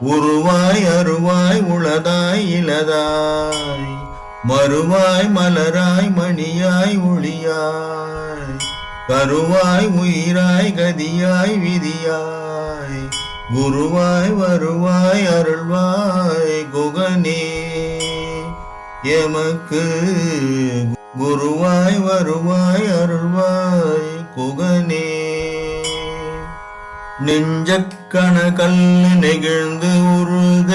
உருவாய் அருவாய் உளதாய் இலதாய் மறுவாய் மலராய் மணியாய் ஒளியாய் கருவாய் உயிராய் கதியாய் விதியாய் குருவாய் வருவாய் அருள்வாய் குகனே எமக்கு குருவாய் வருவாய் அருள்வாய் குகனே. நெஞ்சக்கண நெகிழ்ந்து உருக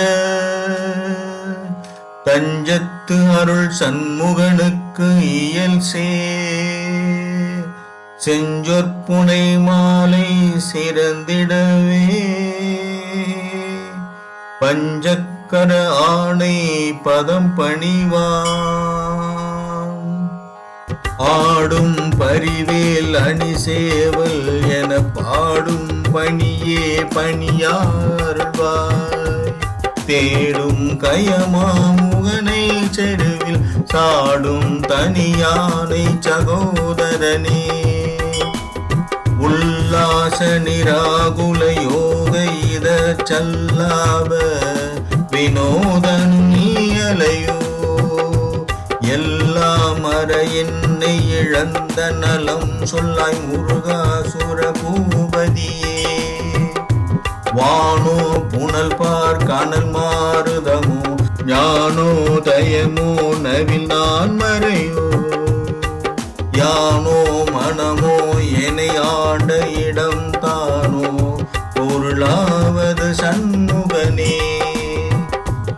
தஞ்சத்து அருள் சண்முகனுக்கு இயல் செஞ்சொற்புனை மாலை சிறந்திடவே பஞ்சக்கர ஆணை பதம் பணிவான் ஆடும் பரிவேல் அணி சேவல் என பாடும் பணியே பணியார்வாய் தேடும் கயமாமுகனை செருவில் சாடும் தனியானை சகோதரனே உல்லாச நிராகுல யோக இத சல்லாவ வினோதன் நீயலையோ எல்லாம் மற என்னை இழந்த நலம் சொல்லாய் முருகாசுர பூபதியே வானோ புனல் பார் கனல் மாறுதமோ ஞானோ தயமோ நவில் நான் மறையோ யானோ மனமோ என்னை ஆண்ட இடம் தானோ பொருளாவது சண்முகனே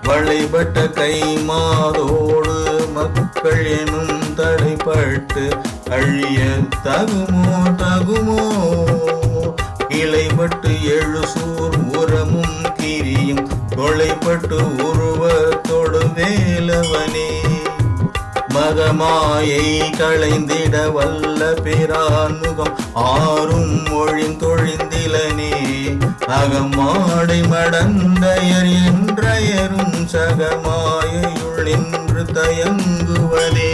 வளைபட்ட கை மாதோடு மக்கள் எனும் தடைப்பட்டு அழிய தகுமோ இலைப்பட்டு எழுசூர் உரமும் கிரியும் தொலைப்பட்டு உருவத்தோடு வேலவனே மகமாயை களைந்திட வல்ல பிரான் முகம் ஆறும் மொழிந்தொழிந்திலனே அகமாடை மடந்தையர் என்றயரும் சகமாயுள் நின்று தயங்குவதே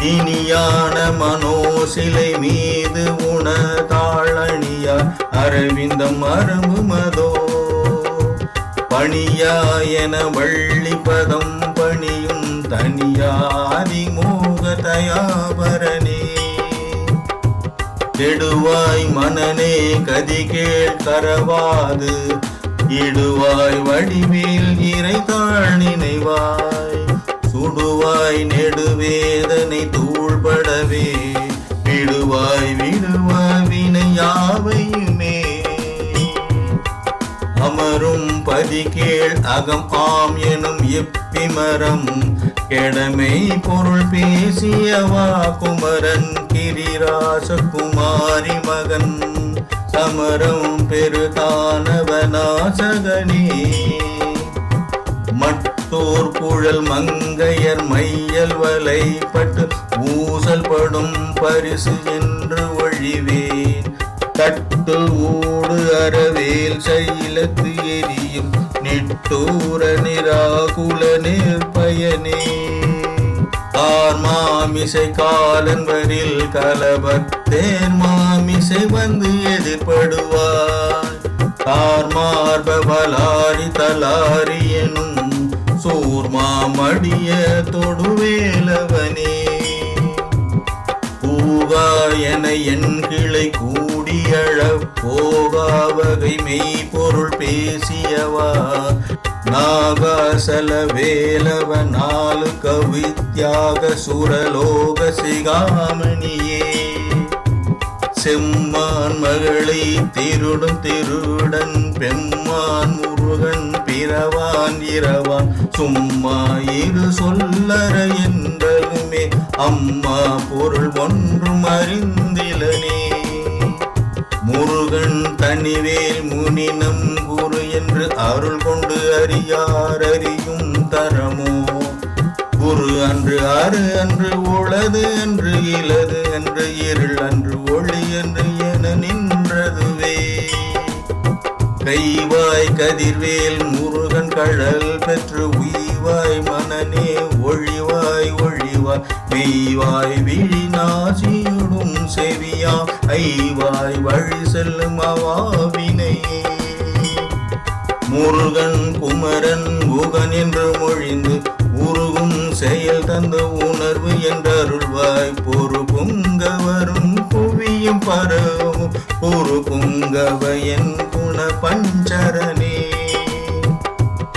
இனியான மனோசிலை மீது உண தாழணியார் அரவிந்தம் அரும்பு மதோ பணியா என வள்ளி பதம் பணியும் தனியாதி மோக தயாபரனே கெடுவாய் மனனே கதி கேள் கரவாது இடுவாய் வடிவேல் இறை தாழ் நினைவாய் சுடுவாய் நெடுவேதனை தூள்படவே விடுவாய் வினையாவையுமே அமரும் பதிகேள் அகம் ஆம் எனும் எப்பிமரம் கெடமை பொருள் பேசியவா குமரன் கிரிராச குமாரி மகன் சமரம் பெருதானவனாசகனே மட்டோர் குழல் மங்கையர் மையல் வலைப்பட்டு ஊசல் படும் பரிசு என்று ஒழிவேன் தட்டு ஊடு அறவேல் சைலத்து எரியும் நிட்டூர நிராகுல நிற்பயனே மாமிசை காலன் வரில் கலபத்தேர் மாமிசை வந்து எதிர்படுவார் தார்மார்ப பலாரி தலாரி எனும் சூர்மாமடிய தொடுவேலவனே பூகா என என் கிளை கூடியழ போகா வகை மெய் பொருள் பேசியவா நாகாசல வேலவ நாலு கவித்யாக சுரலோக சிகாமணியே செம்மான் மகளை திருடன் பெம்மான் முருகன் பிறவான் இரவான் சும்மா இரு சொல்லற என்றலுமே அம்மா பொருள் ஒன்றும் அறிந்திலனே முருகன் தனிவேல் முனினம் குரு என்று அருள் கொண்டு அறியார் அறியும் தரமோ குரு அன்று அரு அன்று உளது அன்று இலது அன்று இருள் அன்று ஒளி என்று என நின்றதுவே கைவாய் கதிர்வேல் முருகன் கழல் பெற்று உய்வாய் மனநே ஒழிவாய் மெய்வாய் விழி நாசியுடும் செவியா ஐவாய் வழி செல்லும் அவாவினையே முருகன் குமரன் குகன் என்று மொழிந்து உருகும் செயல் தந்த உணர்வு என்றருள்வாய். பொறு பொங்க வரும் புவியும் பரவும் பொறு பொங்கவயன் குண பஞ்சரனே.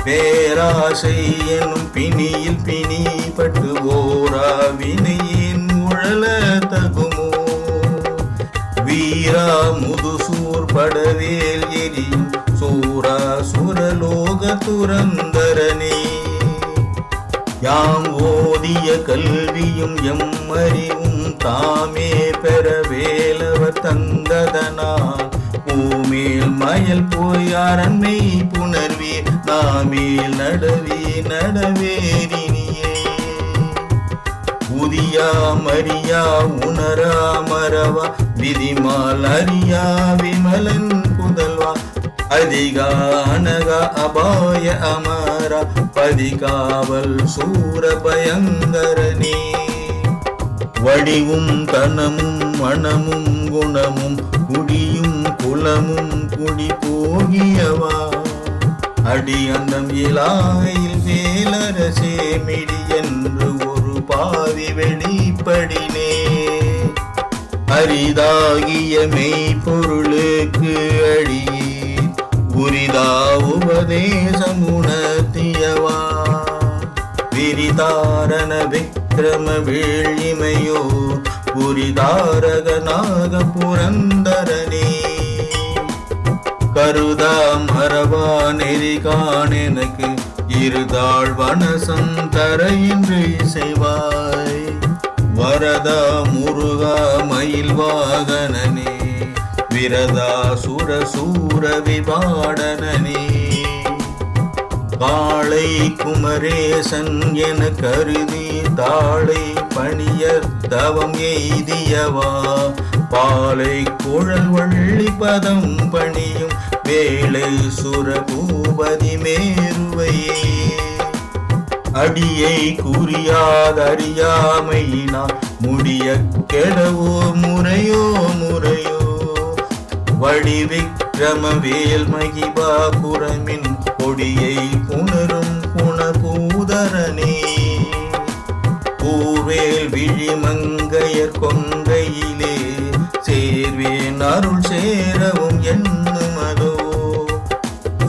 பேராசை எனும் பிணியில் பிணிப்பட்டு ஓரா வினையின் உழல தகுமோ. வீரா முதுசூர் படவேல் எரியும் சூரா சுரலோக துரந்தரனே. யாம் ஓதிய கல்வியும் எம் அறிவும் தாமே பெற வேலவர் தந்ததனால் பூமேல் மயல் போய் அரண்மை புணர்வீர் நாமேல் நடவேரினியே. உதியா மரியா உணரா மரவா விதிமால் அறியா விமலன் புதல்வா. அதிகா அனகா அபாய அமரா பதிகாவல் சூர பயங்கரனே. வடிவும் தனமும் மனமும் குணமும் குடியும் குலமும் குடி போகியவா. அடி அந்தம் இலாயில் வேலரசே மிடி என்று ஒரு பாவி வெளிப்படினே. அரிதாகிய மெய்ப்பொருளுக்கு அடியே உரிதா உபதேசம் உணர்த்தியவா. விரிதாரண விக்ரம வேள்ளிமையோ புரிதாரகனாக புரந்தரனே. கருதா மரபா நெறிகான் எனக்கு இருதாள் வனசம் தர என்று இசைவாய். வரதா முருகா மயில் வாகனனே விரதா சுர சூர விபாடனனே. காளை குமரேசன் என கருதி தாளை பணிய தவம் எய்தியவா. பாலை குழல் வள்ளி பதம் பணியும் வேளை சுர பூபதி மேருவையே. அடியை குறியாதறியாமையினா முடிய கெடவோ முறையோ முறையோ. வடிவிக்ரம வேல் மகிபா புறமின் கொடியை புணரும் குணபூதரனே. பூர்வேல் விழிமங்கையர் கொங்கையிலே சேர்வேன் அருள் சேரவும் எண்ணுமதோ.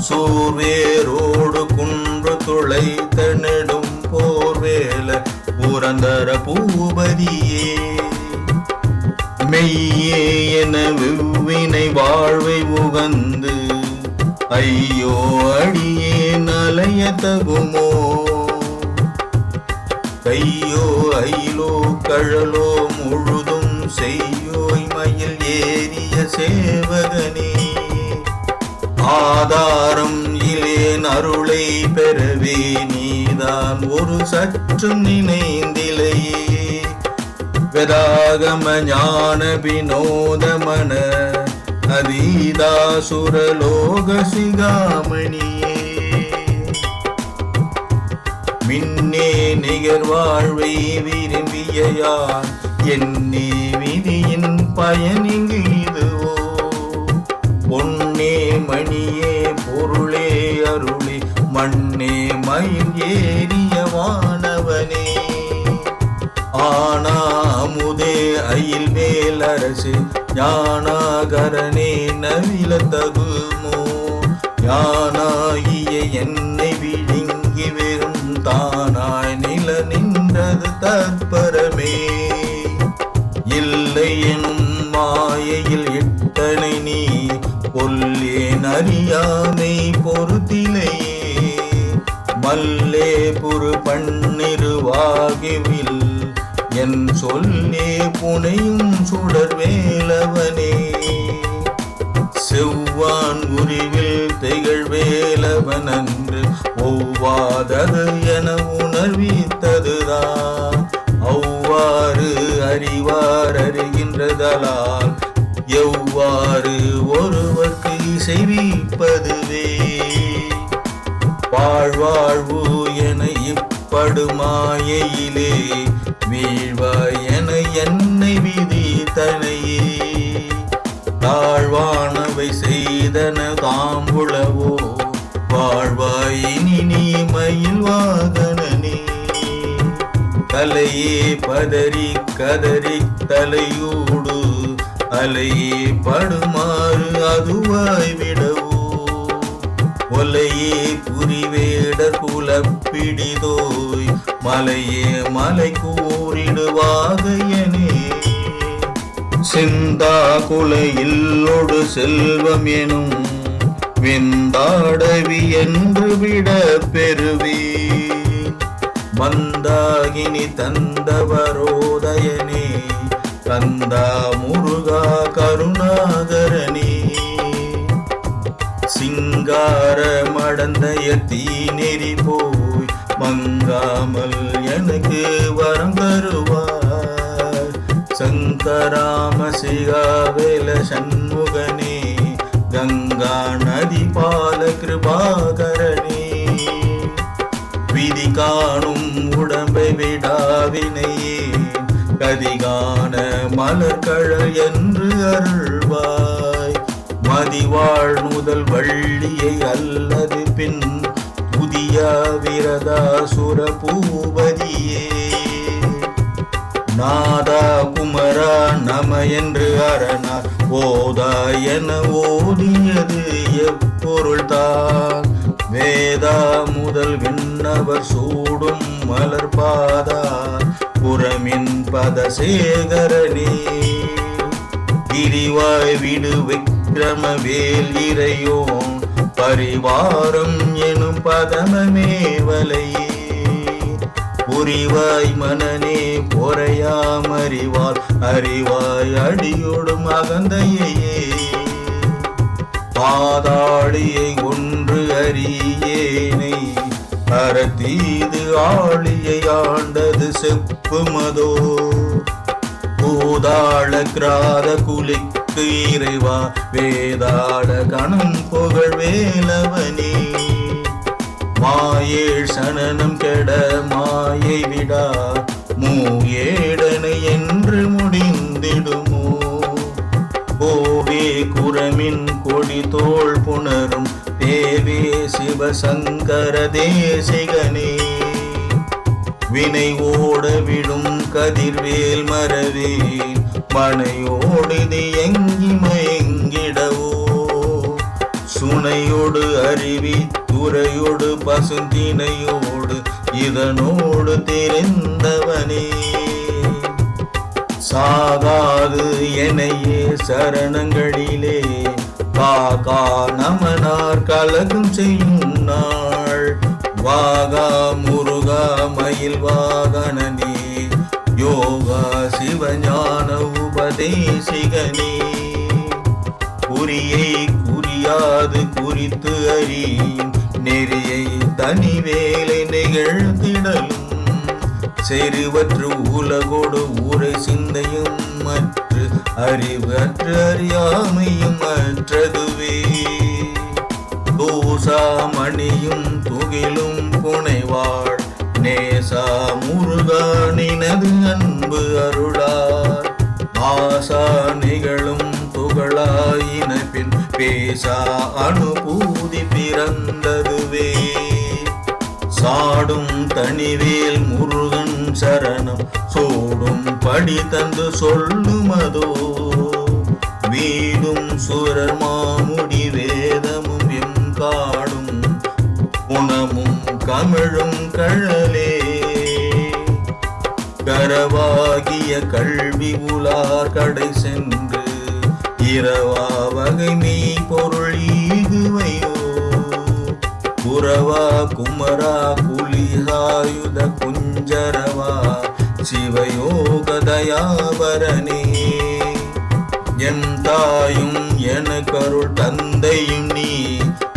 சூர்வேரோடு குன்று துளைத்த நெடும் போர்வேல புரந்தர பூபதியே. மெய்யே என வெவ்வினை வாழ்வை உகந்து ஐயோ அடியே நலைய தகுமோ. கையோ அயிலோ கழலோ முழுதும் செய்யோய் மயில் ஏறிய சேவகனே. ஆதாரம் இலேன் அருளை பெறவே நீதான் ஒரு சற்றும் நினைந்திலையே. வேதாகம ஞான வினோதமன அதீதாசுரலோக சிகாமணியே. மின்னே நிகர் வாழ்வை விரும்பியான் என்னே விதியின் பயனிங்கு இதுவோ. பொன்னே மணியே பொருளே அருளே மண்ணே மயில் ஏறிய வானவனே. ஆனா அமுதே அயில் மேலரசு ஞானாகரனே நவில தகுமோ. யானாகிய என்னை விழுங்கி வெறும் தானாய் நில நின்றது தற்பரமே. இல்லை எனும் மாயையில் எட்டனை நீ கொல்லேன் அறியாமை பொறுத்திலையே. மல்லே புரு பன்னிருவாகிவில் என் சொல்லே புனையும் சுடர் வேலவனே. செவ்வான் உருவில் திகழ் வேலவன் அன்று ஒவ்வாதது என உணர்வித்ததுதான். அவ்வாறு அறிவார் அறிகின்றதலால் எவ்வாறு ஒருவர்க்கு இசைவிப்பதுவே. வாழ்வாழ்வு என இப்படுமாயையிலே வீழ்வாய் என என்னை விதி தனையே. தாழ்வானவை செய்தன தாம்புளவோ வாழ்வாயினி நீ மயில் வாகனனே. கலையே பதறி கதறி தலையூடு அலையே படுமாறு அதுவாய் விடவோ. ஒலையே புரிவேடர் குலப்பிடிதோய் மலையே மலை கூறிடுவாகையனே. சிந்தா குலையில்லொடு செல்வம் எனும் வெந்தாடவி என்று விட பெறுவே. மந்தாகினி தந்தவரோதயனே கந்தா முருகா கருணாகரனே. சிங்கார மடந்தைய தீநெறி போய் மங்காமல் எனக்கு வரம் தருவார். சங்கராம சிகாவேல சண்முகனே கங்கா நதி பால கிருபாகரனே. விதி காணும் உடம்பை விடாவினையே கதிகான மலர்கழல் என்று அருள்வாய். மதிவாழ் முதல் வள்ளியை அல்லது பின் புதிய விரதாசுர பூபதியே. நாதா குமரா நம என்று அரணார் ஓதா என ஓதியது எப்பொருள்தான். வேதா முதல் விண்ணவர் சூடும் மலர்பாதா புறமின் பதசேகரனே. கிரிவாய் விடு விக்ரம வேல் இறையோன் பரிவாரம் எனும் பதமமேவலையே. புரிவாய் மனனே பொறையாமறிவாள் அறிவாய் அடியோடும் அகந்தையே. பாதாளியை ஒன்று அறியேனை அறத்தீது ஆளியை ஆண்டது செப்புமதோ. பூதாள கிராத குலிக்கு இறைவா வேதாள கணம் புகழ் வேலவனே. மாயேழ் சனனம் கெட மாயை விடா மூயேடனை என்று முடிந்திடுமோ. கோவே குரமின் கொடி தோள் புணரும் தேவே சிவசங்கர தேசிகனே. வினை ஓட விடும் கதிர்வேல் மரவே மனையோடு எங்கி மயங்கிடவோ. சுனையோடு அருவி துறையோடு பசுந்தினையோடு இதனோடு தெரிந்தவனே. சாகாது எனையே சரணங்களிலே காகா நமனார் கலகம் செய்யும் நாள். வாகா முருகா மயில் வாகனனே யோகா சிவஞான உபதேசிகனே. குறியை குறியாது குறித்து அறியும் நெறியை தனி வேலை நிகழ்த்திடலும். செறிவற்று உலகோடு ஊரை சிந்தையும் மற்ற அறிவு அற்று அறியாமையும் அற்றதுவே. தோசா மணியும் துகிலும் புனைவாள் நேசா முருகா நினது அன்பு அருளார். ஆசா நிகழும் துகளாயின பின் பேசா அனுபூதி பிறந்ததுவே. சாடும் தனிவேல் முருகன் சரணம் சோடும் படி தந்து சொல்லுமதோ. வீடும் சுரர் மாமுடி வேதமும் எம் காடும் குணமும் கமிழும் கழலே. கரவாகிய கல்வி உலார் கடை சென்று இரவா வகை மெய் பொருள் ஈகுவையோ. புறவா குமரா குலிசாயுத குஞ்சரவா சிவயோக தயாபரனே. என் தாயும் எனக்கருள் தந்தையும் நீ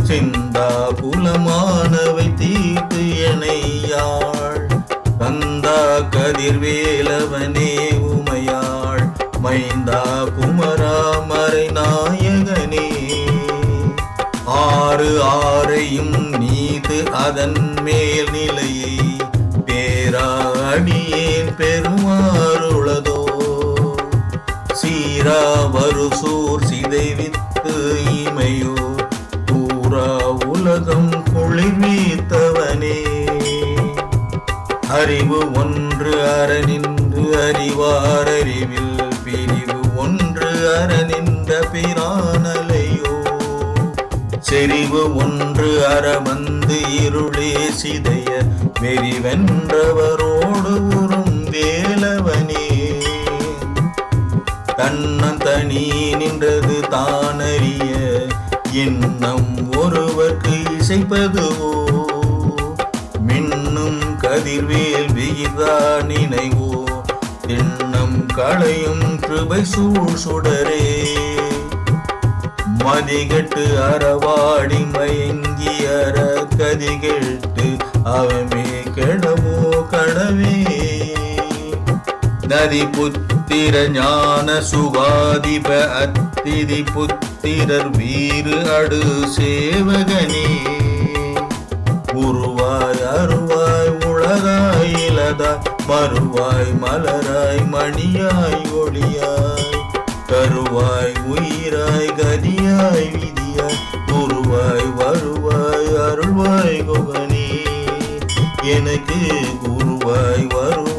சிந்தா புலமானவை தீர்த்து எனையாள். கந்தா கதிர்வேலவனே உமையாள் மைந்தா குமரா மறை நாயகனே. ஆறு ஆறையும் நீது அதன் மேல் நிலையை பேரா அடியேன் பெருமாறுளதோ. சீரா வருசூர் சிதைவித்து இமையோ பூரா உலகம் அறிவார் அறிவில் பிரிவு ஒன்று அறநின்ற பிரானலையோ செறிவு ஒன்று அறவந்து இருளே சிதைய வெறிவென்றவரோடு உறும் வேலவனே தன்னந்தனி நின்றது தானறிய எண்ணம் ஒருவர்க்கு இசைப்பதுவோ மின்னும் கதிர்வேல் விகிதா நினைவோ எண்ணம் களையும் கிருபை சூழ் சுடரே மதிகட்டு அறவாடி மயங்கி அற கதிகெட்டு அவமே கெடவோ கடவே நதி புத்திர ஞான சுகாதிப அத்திதி புத்திரர் வீறு அடு சேவகனே உருவாய் அருவாய் உலகாய் இலதாய் மறுவாய் மலராய் மணியாய் ஒளியாய் கருவாய் உயிராய் கதியாய் விதியாய் குருவாய் வருவாய் அருள்வாய் குகனே எனக்கு குருவாய் வருவாய்